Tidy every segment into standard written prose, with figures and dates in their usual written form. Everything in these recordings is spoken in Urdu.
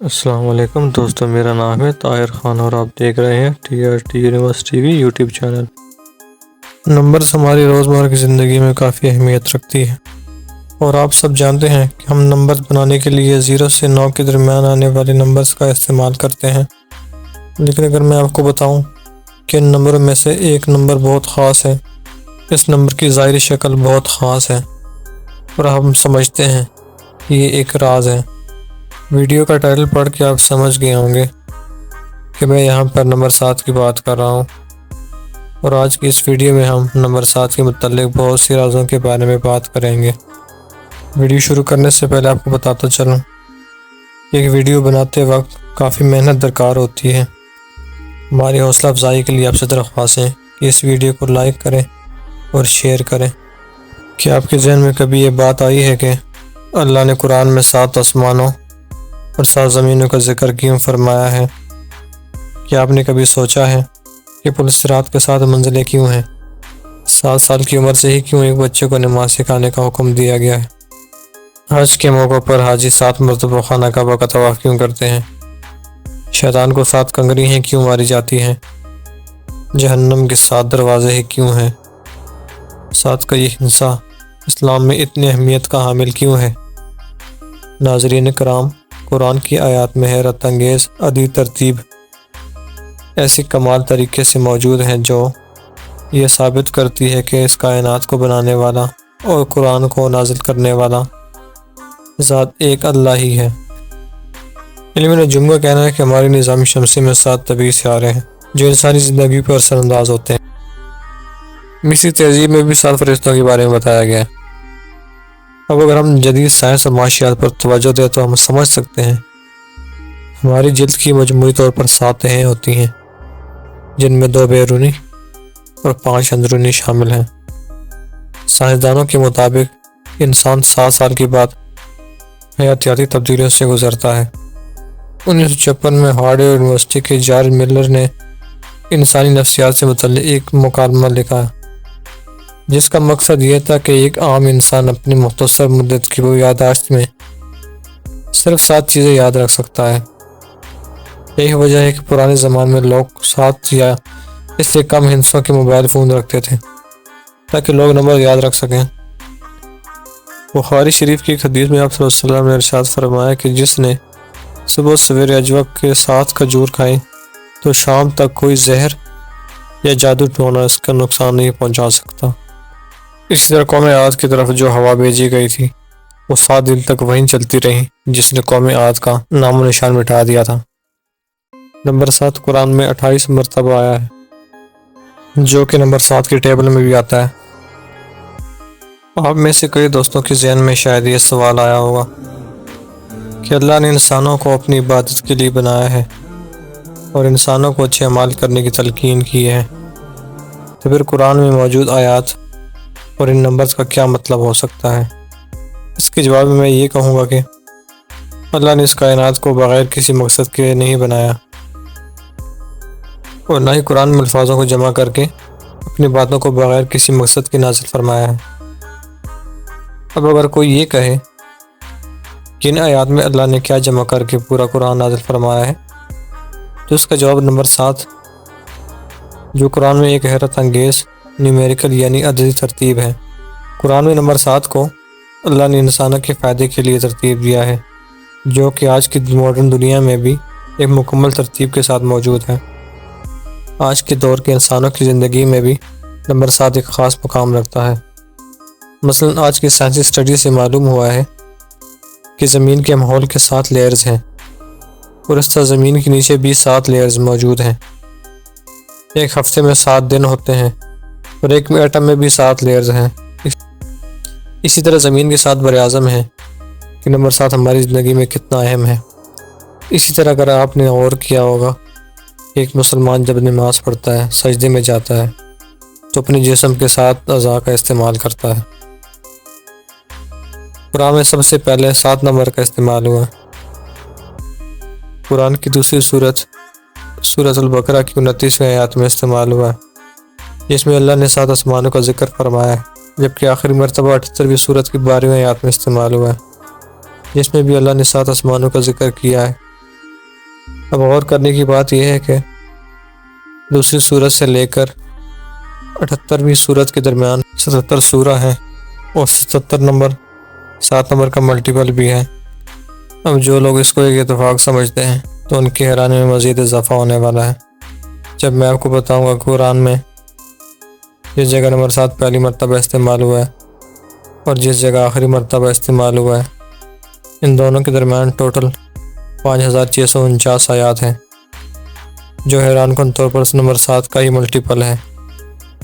السلام علیکم دوستو، میرا نام ہے طاہر خان اور آپ دیکھ رہے ہیں TRT university T V YouTube channel. Numbers ہماری روزمرہ کی زندگی میں کافی اہمیت رکھتی ہے اور آپ سب جانتے ہیں کہ ہم نمبرز بنانے کے لیے 0 سے 9 کے درمیان آنے والے نمبرز کا استعمال کرتے ہیں، لیکن اگر میں آپ کو بتاؤں کہ ان نمبروں میں سے ایک نمبر بہت خاص ہے، اس نمبر کی ظاہری شکل بہت خاص ہے اور ہم سمجھتے ہیں کہ یہ ایک راز ہے۔ ویڈیو کا ٹائٹل پڑھ کے آپ سمجھ گئے ہوں گے کہ میں یہاں پر نمبر 7 کی بات کر رہا ہوں، اور آج کی اس ویڈیو میں ہم نمبر 7 کے متعلق بہت سی رازوں کے بارے میں بات کریں گے۔ ویڈیو شروع کرنے سے پہلے آپ کو بتاتا چلوں، ایک ویڈیو بناتے وقت کافی محنت درکار ہوتی ہے۔ ہماری حوصلہ افزائی کے لیے آپ سے درخواست ہے کہ اس ویڈیو کو لائک کریں اور شیئر کریں۔ کیا آپ کے ذہن میں کبھی یہ بات آئی ہے کہ اللہ نے قرآن میں 7 آسمانوں اور 7 زمینوں کا ذکر کیوں فرمایا ہے؟ کیا آپ نے کبھی سوچا ہے کہ پل صراط کے 7 منزلیں کیوں ہیں؟ 7 سال کی عمر سے ہی کیوں ایک بچے کو نماز سکھانے کا حکم دیا گیا ہے؟ حج کے موقع پر حاجی 7 مرتبہ خانہ کعبہ کا طواف کیوں کرتے ہیں؟ شیطان کو 7 کنگریاں کیوں ماری جاتی ہیں؟ جہنم کے 7 دروازے ہی کیوں ہیں؟ 7 کا یہ حصہ اسلام میں اتنی اہمیت کا حامل کیوں ہے؟ ناظرین کرام، قرآن کی آیات میں حیرت انگیز عددی ترتیب ایسے کمال طریقے سے موجود ہیں جو یہ ثابت کرتی ہے کہ اس کائنات کو بنانے والا اور قرآن کو نازل کرنے والا ذات ایک اللہ ہی ہے۔ علم نجوم کا کہنا ہے کہ ہماری نظام شمسی میں 7 طبعی سیارے ہیں جو انسانی زندگی پر اثر انداز ہوتے ہیں۔ مصری تہذیب میں بھی 7 فرشتوں کے بارے میں بتایا گیا ہے۔ اب اگر ہم جدید سائنس اور معاشیات پر توجہ دیں تو ہم سمجھ سکتے ہیں ہماری جلد کی مجموعی طور پر 7 تہیں ہوتی ہیں، جن میں 2 بیرونی اور 5 اندرونی شامل ہیں۔ سائنسدانوں کے مطابق انسان 7 سال کے بعد حیاتیاتی تبدیلیوں سے گزرتا ہے۔ 1956 میں ہارورڈ یونیورسٹی کے جارج ملر نے انسانی نفسیات سے متعلق ایک مکالمہ لکھا جس کا مقصد یہ تھا کہ ایک عام انسان اپنی مختصر مدت کی یادداشت میں صرف 7 چیزیں یاد رکھ سکتا ہے۔ یہی وجہ ہے کہ پرانے زمانے میں لوگ 7 یا اس سے کم ہندسوں کے موبائل فون رکھتے تھے تاکہ لوگ نمبر یاد رکھ سکیں۔ بخاری شریف کی ایک حدیث میں آپ صلی اللہ علیہ وسلم نے ارشاد فرمایا کہ جس نے صبح سویرے اجوق کے 7 کھجور کھائیں تو شام تک کوئی زہر یا جادو ٹونا اس کا نقصان نہیں پہنچا سکتا۔ اسی طرح قوم عاد کی طرف جو ہوا بھیجی گئی تھی وہ 7 دن تک وہیں چلتی رہی جس نے قوم عاد کا نام و نشان مٹا دیا تھا۔ نمبر 7 قرآن میں 28 مرتبہ آیا ہے جو کہ نمبر 7 کی ٹیبل میں بھی آتا ہے۔ آپ میں سے کئی دوستوں کے ذہن میں شاید یہ سوال آیا ہوگا کہ اللہ نے انسانوں کو اپنی عبادت کے لیے بنایا ہے اور انسانوں کو اچھے اعمال کرنے کی تلقین کی ہے، تو پھر قرآن میں موجود آیات اور ان نمبرز کا کیا مطلب ہو سکتا ہے؟ اس کے جواب میں یہ کہوں گا کہ اللہ نے اس کائنات کو بغیر کسی مقصد کے نہیں بنایا اور نہ ہی قرآن میں الفاظوں کو جمع کر کے اپنی باتوں کو بغیر کسی مقصد کے نازل فرمایا ہے۔ اب اگر کوئی یہ کہے کہ ان آیات میں اللہ نے کیا جمع کر کے پورا قرآن نازل فرمایا ہے، تو اس کا جواب نمبر 7 جو قرآن میں ایک حیرت انگیز نیومیریکل یعنی عددی ترتیب ہے۔ قرآن میں نمبر 7 کو اللہ نے انسانوں کے فائدے کے لیے ترتیب دیا ہے، جو کہ آج کی ماڈرن دنیا میں بھی ایک مکمل ترتیب کے ساتھ موجود ہے۔ آج کے دور کے انسانوں کی زندگی میں بھی نمبر 7 ایک خاص مقام رکھتا ہے۔ مثلا آج کی سائنسی اسٹڈی سے معلوم ہوا ہے کہ زمین کے ماحول کے 7 لیئرز ہیں اور اس طرح زمین کے نیچے بھی 7 لیئرز موجود ہیں۔ ایک ہفتے میں 7 دن ہوتے ہیں اور ایک ایٹم میں بھی 7 لیئرز ہیں۔ اسی طرح زمین کے 7 براعظم ہیں کہ نمبر 7 ہماری زندگی میں کتنا اہم ہے۔ اسی طرح اگر آپ نے غور کیا ہوگا کہ ایک مسلمان جب نماز پڑھتا ہے، سجدے میں جاتا ہے، تو اپنے جسم کے 7 اعضاء کا استعمال کرتا ہے۔ قرآن میں سب سے پہلے 7 نمبر کا استعمال ہوا۔ قرآن کی دوسری سورۃ البقرہ کی 29ویں آیات میں استعمال ہوا جس میں اللہ نے 7 آسمانوں کا ذکر فرمایا ہے، جبکہ آخری مرتبہ 78ویں سورت کی 12ویں آیات میں استعمال ہوا ہے جس میں بھی اللہ نے 7 آسمانوں کا ذکر کیا ہے اب غور کرنے کی بات یہ ہے کہ دوسری سورت سے لے کر 78ویں سورت کے درمیان 77 سورہ ہیں اور 77 نمبر 7 نمبر کا ملٹیپل بھی ہے۔ اب جو لوگ اس کو ایک اتفاق سمجھتے ہیں تو ان کی حیرانی میں مزید اضافہ ہونے والا ہے جب میں آپ کو بتاؤں گا قرآن میں جس جگہ نمبر 7 پہلی مرتبہ استعمال ہوا ہے اور جس جگہ آخری مرتبہ استعمال ہوا ہے، ان دونوں کے درمیان ٹوٹل 5649 آیات ہیں، جو حیران کن طور پر نمبر 7 کا ہی ملٹیپل ہے۔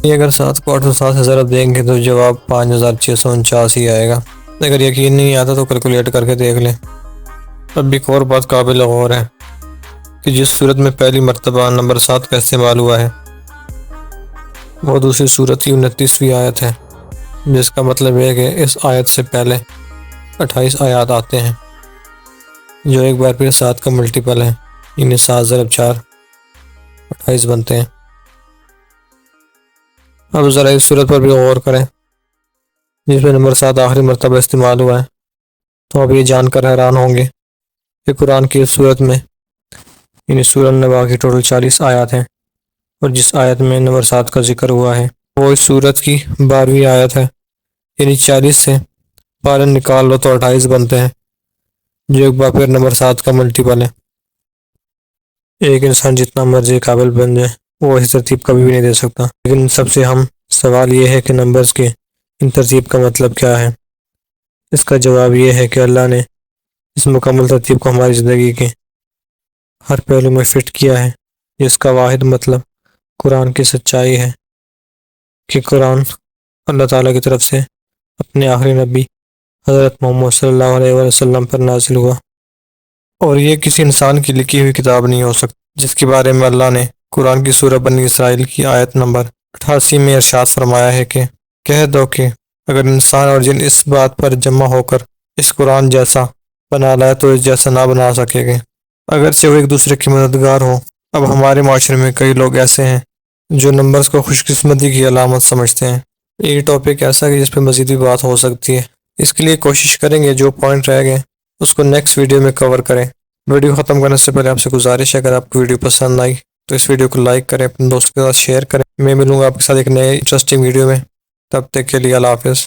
یہ اگر 7 کو 807 سے ضرب دیں گے تو جواب 5649 ہی آئے گا۔ اگر یقین نہیں آتا تو کیلکولیٹ کر کے دیکھ لیں۔ اب ایک اور بات قابل غور ہے کہ جس صورت میں پہلی مرتبہ نمبر 7 کا استعمال ہوا ہے وہ دوسری صورت کی 29ویں آیت ہے، جس کا مطلب ہے کہ اس آیت سے پہلے 28 آیات آتے ہیں جو ایک بار پھر 7 کا ملٹیپل ہے، یعنی 7 ضرب 4 28 بنتے ہیں۔ اب ذرا اس صورت پر بھی غور کریں جس میں نمبر 7 آخری مرتبہ استعمال ہوا ہے، تو اب یہ جان کر حیران ہوں گے کہ قرآن کی اس صورت میں یعنی سورہ النبا کی ٹوٹل 40 آیات ہیں اور جس آیت میں نمبر 7 کا ذکر ہوا ہے وہ اس صورت کی 12ویں آیت ہے، یعنی 40 سے 12 نکال لو تو 28 بنتے ہیں جو ایک بار پھر نمبر 7 کا ملٹیپل ہے۔ ایک انسان جتنا مرضی قابل بن جائے وہ اس ترتیب کبھی بھی نہیں دے سکتا، لیکن سب سے اہم سوال یہ ہے کہ نمبرز کے ان ترتیب کا مطلب کیا ہے۔ اس کا جواب یہ ہے کہ اللہ نے اس مکمل ترتیب کو ہماری زندگی کے ہر پہلو میں فٹ کیا ہے، جس کا واحد مطلب قرآن کی سچائی ہے کہ قرآن اللہ تعالیٰ کی طرف سے اپنے آخری نبی حضرت محمد صلی اللہ علیہ وسلم پر نازل ہوا، اور یہ کسی انسان کی لکھی ہوئی کتاب نہیں ہو سکتی، جس کے بارے میں اللہ نے قرآن کی سورہ بنی اسرائیل کی آیت نمبر 88 میں ارشاد فرمایا ہے کہ کہہ دو کہ اگر انسان اور جن اس بات پر جمع ہو کر اس قرآن جیسا بنا لائے تو اس جیسا نہ بنا سکے گے، اگرچہ وہ ایک دوسرے کے مددگار ہوں۔ اب ہمارے معاشرے میں کئی لوگ ایسے ہیں جو نمبرز کو خوش قسمتی کی علامت سمجھتے ہیں۔ یہ ٹاپک ایسا ہے جس پہ مزید بھی بات ہو سکتی ہے، اس کے لیے کوشش کریں گے جو پوائنٹ رہ گئے اس کو نیکسٹ ویڈیو میں کور کریں۔ ویڈیو ختم کرنے سے پہلے آپ سے گزارش ہے اگر آپ کو ویڈیو پسند آئی تو اس ویڈیو کو لائک کریں، اپنے دوستوں کے ساتھ شیئر کریں۔ میں ملوں گا آپ کے ساتھ ایک نئے انٹرسٹنگ ویڈیو میں، تب تک کے لیے اللہ حافظ۔